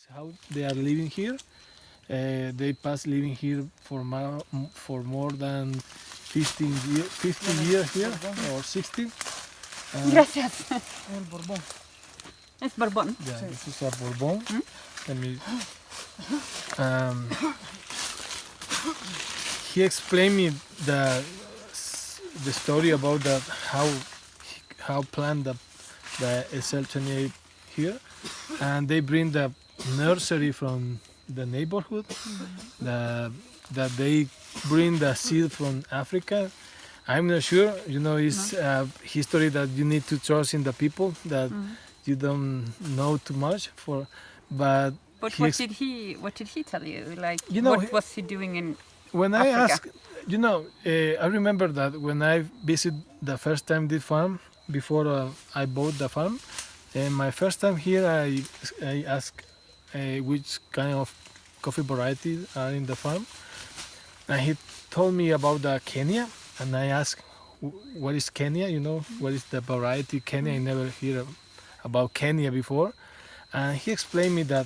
is how they are living here. They pass living here for more than 50 years here or 60. Gracias. El Borbón. Es Borbón. Yeah, this is a Bourbon. Let me. He explained me the story about that how plant the SL28 here, and they bring the nursery from the neighborhood. That they bring the seed from Africa. I'm not sure. It's a history that you need to trust in the people that you don't know too much for, but. But what did he tell you? Like, what was he doing in when Africa? I asked, I remember that when I visited the first time this farm, before I bought the farm, and my first time here, I asked which kind of coffee varieties are in the farm, and he told me about the Kenya, and I asked, what is Kenya? What is the variety Kenya? I never heard about Kenya before. And he explained me that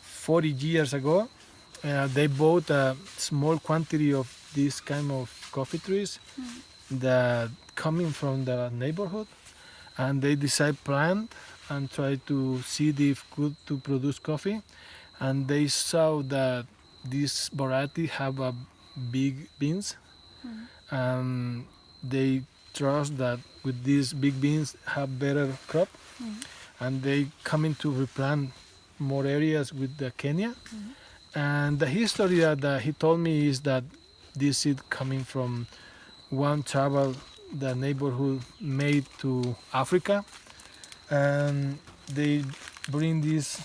40 years ago, they bought a small quantity of this kind of coffee trees that coming from the neighborhood, and they decide plant and try to see if good to produce coffee. And they saw that this variety have a big beans, and they trust that with these big beans have better crop. And they coming to replant more areas with the Kenya. And the history that he told me is that this seed coming from one travel the neighborhood made to Africa, and they bring this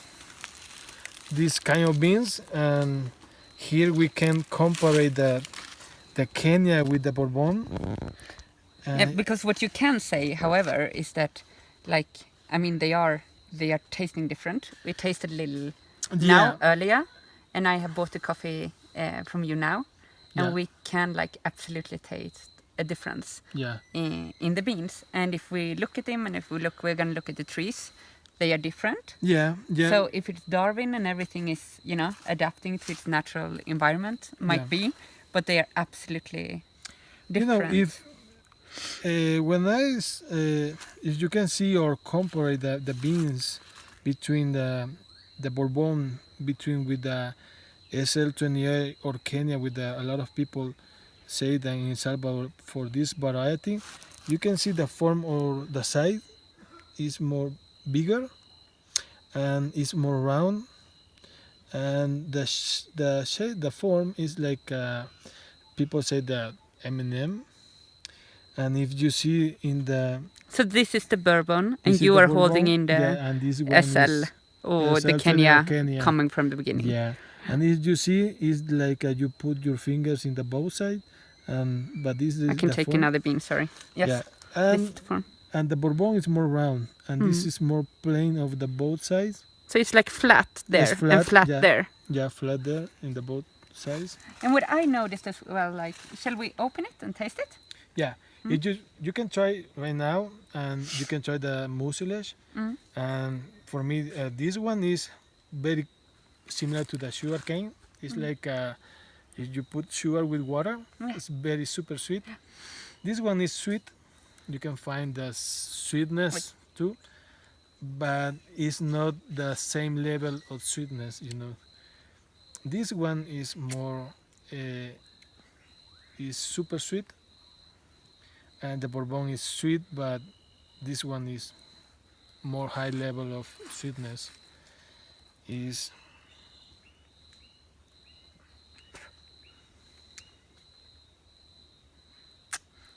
kind of beans, and here we can compare the Kenya with the Bourbon. Because what you can say, however, is that they are tasting different. We tasted a little now earlier, and I have bought the coffee from you now, and we can absolutely taste a difference in the beans. And if we look at them, and we're gonna look at the trees, they are different. Yeah. So if it's Darwin and everything is adapting to its natural environment, might be, but they are absolutely different. If you can see or compare the beans between the Bourbon with the SL28 or Kenya, with a lot of people say that in Salvador for this variety, you can see the form or the size is more bigger and is more round, and the shape, the form is like people say that M&M. And if you see in the... So this is the Bourbon, and you are holding in the and this one SL, or SL the Kenya coming from the beginning. Yeah, and if you see, it's like you put your fingers in the both sides, but this is I can take form. another bean, sorry. Yes, yeah. This is the form. And the Bourbon is more round, and this is more plain of the both sides. So it's like flat there, and flat there. Yeah, flat there in the both sides. And what I noticed as well, shall we open it and taste it? Yeah. You can try right now, and you can try the mucilage. And for me, this one is very similar to the sugar cane. It's like if you put sugar with water, it's very super sweet. This one is sweet. You can find the sweetness too, but it's not the same level of sweetness. This one is more is super sweet. And the Bourbon is sweet, but this one is more high level of sweetness.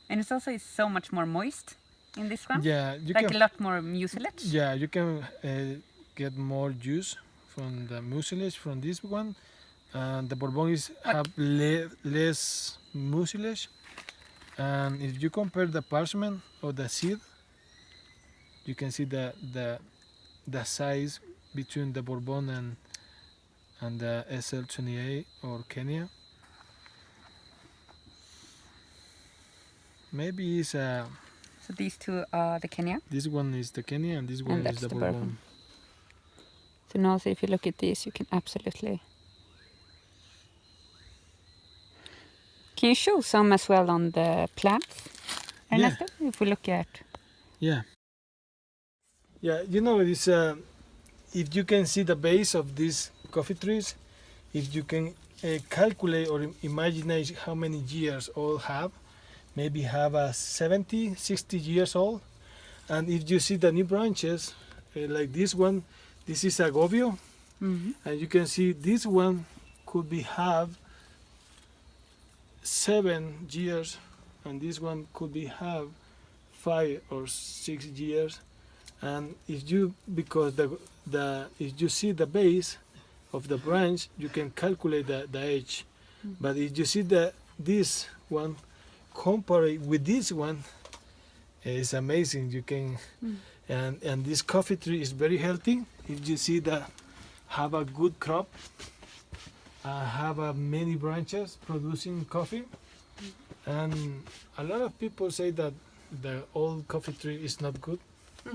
And it's also so much more moist in this one. Yeah, a lot more mucilage. Yeah, you can get more juice from the mucilage from this one. And the Bourbon have less mucilage. And if you compare the parchment or the seed, you can see the size between the Bourbon and the SL28 or Kenya. Maybe it's So these two are the Kenya? This one is the Kenya, and this one is the Bourbon. And also, if you look at these, you can absolutely... Can you show some as well on the plants, Ernesto? Yeah. If we look at... Yeah. Yeah, you know, it's if you can see the base of these coffee trees, if you can calculate or imagine how many years all have, maybe have a 70, 60 years old. And if you see the new branches, like this one, this is a gobio, and you can see this one could be have 7 years, and this one could be have 5 or 6 years. And if you, because if you see the base of the branch, you can calculate the age. But if you see this one, compare it with this one, it's amazing. You can, and this coffee tree is very healthy. If you see have a good crop, have many branches producing coffee, and a lot of people say that the old coffee tree is not good.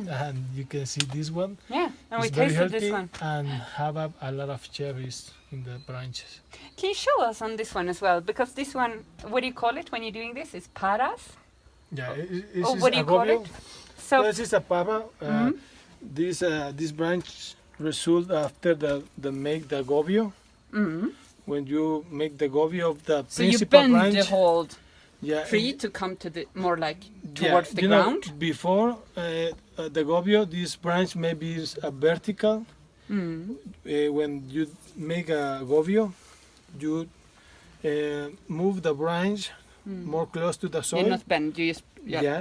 And you can see this one. Yeah, and we very tasted healthy this one. and have a lot of cherries in the branches. Can you show us on this one as well? Because this one, what do you call it when you're doing this? It's paras? Yeah, Or what do you call it? So this is a para. This branch result after the make the gobio. When you make the gobio of the so you principal bend branch, the whole yeah, tree to come to the more like towards the you ground. Know, before the gobio, this branch maybe is a vertical. When you make a gobio, you move the branch more close to the soil. You not bend, you just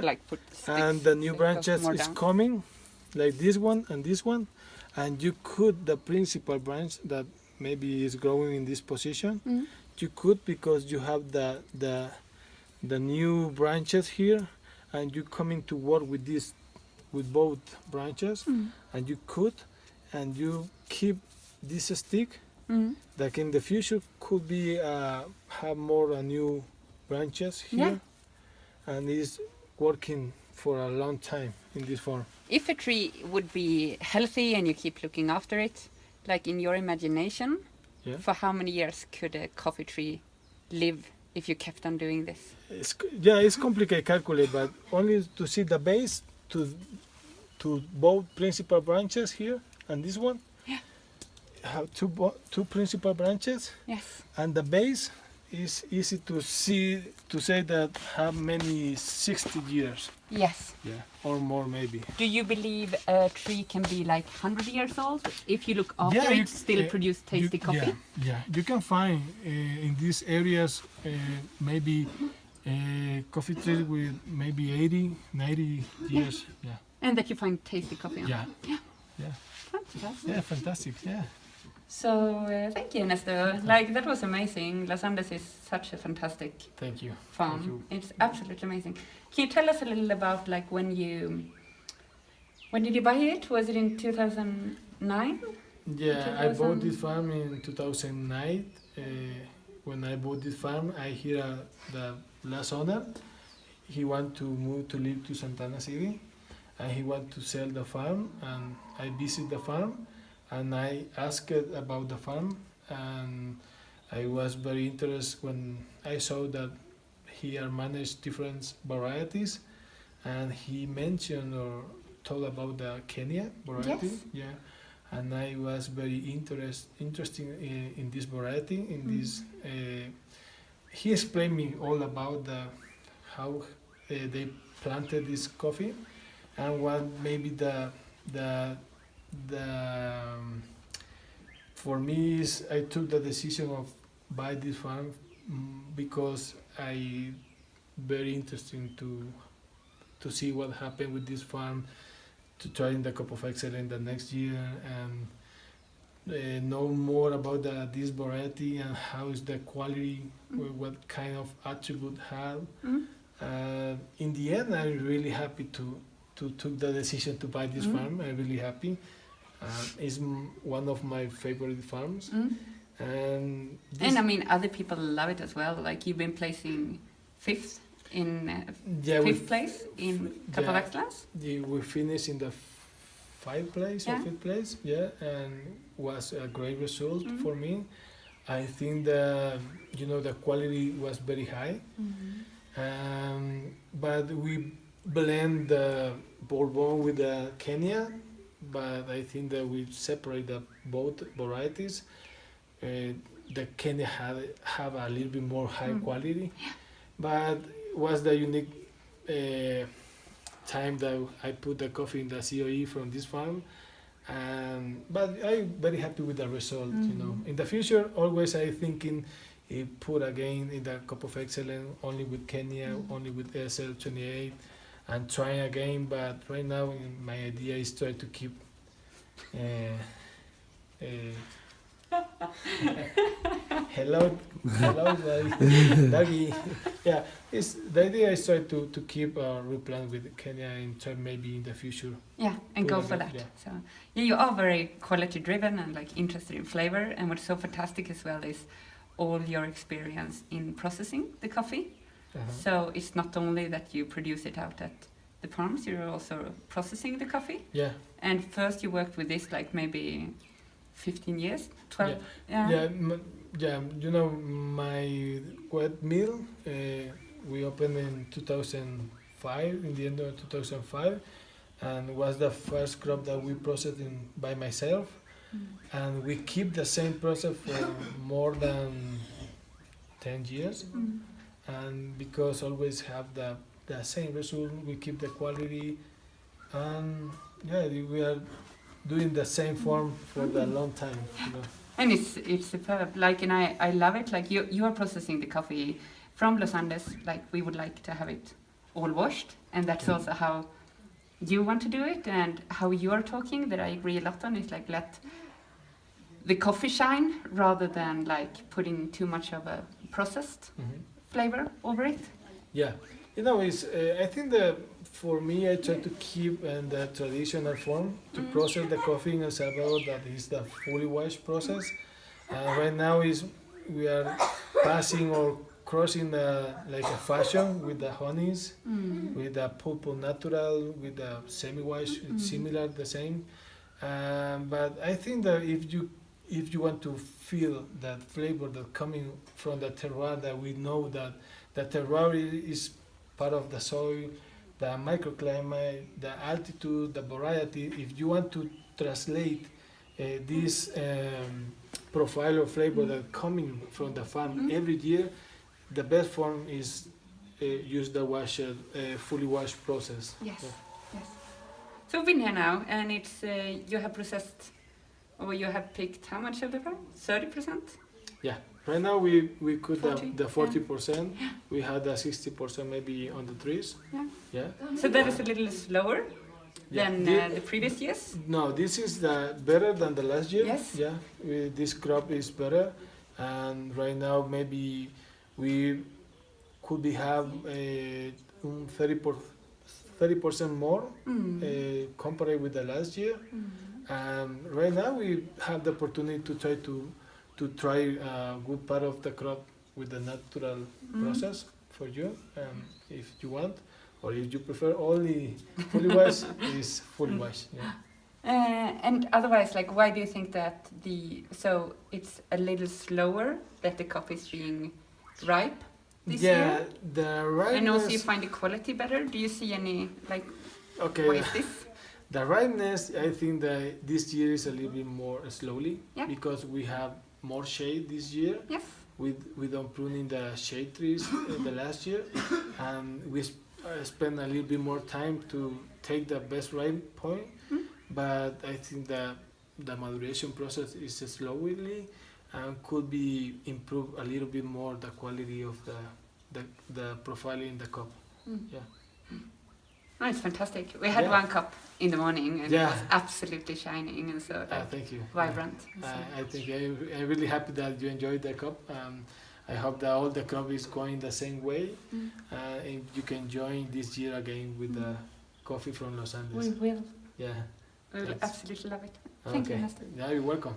like put sticks. And the new branches is down. coming, like this one and this one, and you cut the principal branch that maybe is growing in this position. You could, because you have the new branches here, and you coming to work with this, with both branches, and you cut, and you keep this stick that in the future could be have more new branches here, and is working for a long time in this form. If a tree would be healthy and you keep looking after it, like in your imagination, for how many years could a coffee tree live if you kept on doing this? It's complicated calculate, but only to see the base to both principal branches here and this one. Have two principal branches. Yes. And the base is easy to see, to say that have many 60 years. Yes. Yeah, or more maybe. Do you believe a tree can be like 100 years old if you look after it, still produce tasty coffee? Yeah, you can find in these areas maybe coffee trees with maybe 80, 90 years. Yeah. And that you find tasty coffee on. Yeah. Fantastic. Yeah, fantastic. Yeah. So thank you, Ernesto. Like, that was amazing. Los Andes is such a fantastic Thank you. farm. Thank you. It's absolutely amazing. Can you tell us a little about like when did you buy it? Was it in 2009? Yeah, I bought this farm in 2009. When I bought this farm, I hear the last owner, he want to move to live to Santana City, and he want to sell the farm, and I visit the farm, and I asked about the farm, and I was very interested when I saw that he managed different varieties, and he mentioned or told about the Kenya variety. Yes. Yeah, and I was very interested in this variety. In this, he explained me all about how they planted this coffee, and what maybe for me is I took the decision of buy this farm because I very interesting to see what happened with this farm, to try in the Cup of Excellence the next year, and know more about this variety and how is the quality, what kind of attribute have. In the end, I'm really happy to took the decision to buy this farm. I'm really happy. It's one of my favorite farms. And I mean, other people love it as well. Like, you've been placing fifth place in Cup of Excellence. Yeah, we finished in the 5th place or 5th place. Yeah, and was a great result for me. I think the the quality was very high, but we blend the Bourbon with the Kenya, but I think that we separate both varieties. The Kenya have a little bit more high quality, but was the unique time that I put the coffee in the COE from this farm. But I'm very happy with the result. In the future, always I thinking put again in the Cup of Excellence only with Kenya, only with SL28, and try again. But right now, my idea is try to keep. Hello, doggy. Yeah, the idea is try to keep replant with Kenya and try maybe in the future. Yeah, and go for that. Yeah. So yeah, you are very quality driven and like interested in flavor. And what's so fantastic as well is all your experience in processing the coffee. So it's not only that you produce it out at the farms, you're also processing the coffee. Yeah. And first you worked with this like maybe 15 years, 12. Yeah. My wet mill we opened in 2005, in the end of 2005, and was the first crop that we processed by myself. And we keep the same process for more than 10 years. And because always have the same result, we keep the quality, and we are doing the same form for the long time. And it's superb. Like, and I love it. Like you are processing the coffee from Los Andes. Like we would like to have it all washed, and that's also how you want to do it, and how you are talking. That I agree a lot on. Is like let the coffee shine rather than like putting too much of a processed flavor over it. Yeah, it's I think that for me I try to keep in the traditional form to process the coffee in El Salvador, that is the fully washed process. Right now we are passing or crossing like a fashion with the honeys, with the pulpo natural, with the semi-wash, it's similar, the same. But I think that if you want to feel that flavor that coming from the terroir, that we know that the terroir is part of the soil, the microclimate, the altitude, the variety. If you want to translate this profile of flavor that coming from the farm every year, the best form is use the fully washed process. Yes, yes. So we've been here now, and it's you have processed, or you have picked how much of the farm? 30%? Yeah. Right now we could 40, the 40%. Yeah. We had the 60% maybe on the trees. Yeah. Yeah. So that is a little slower than the previous years? No, this is better than the last year. Yes. Yeah. This crop is better, and right now maybe we could have 30% more compared with the last year. And right now we have the opportunity to try a good part of the crop with the natural process for you, if you want, or if you prefer only fully washed, is fully washed. Yeah. And otherwise, like, why do you think that so it's a little slower that the coffee is being ripe this year? Yeah, the ripeness. And also you find the quality better. Do you see any why is this? The ripeness, I think that this year is a little bit more slowly because we have more shade this year. Yes. We don't pruning the shade trees the last year, and we spend a little bit more time to take the best ripe point. But I think that the maturation process is slowly and could be improved a little bit more the quality of the profile in the cup. Yeah. Oh, it's fantastic. We had one cup in the morning, and it was absolutely shining and so thank you. vibrant. I think I'm really happy that you enjoyed the cup. I hope that all the crop is going the same way. If you can join this year again with the coffee from Los Andes. We will. Yeah. We will absolutely love it. Thank you, Ernesto. Yeah, you're welcome.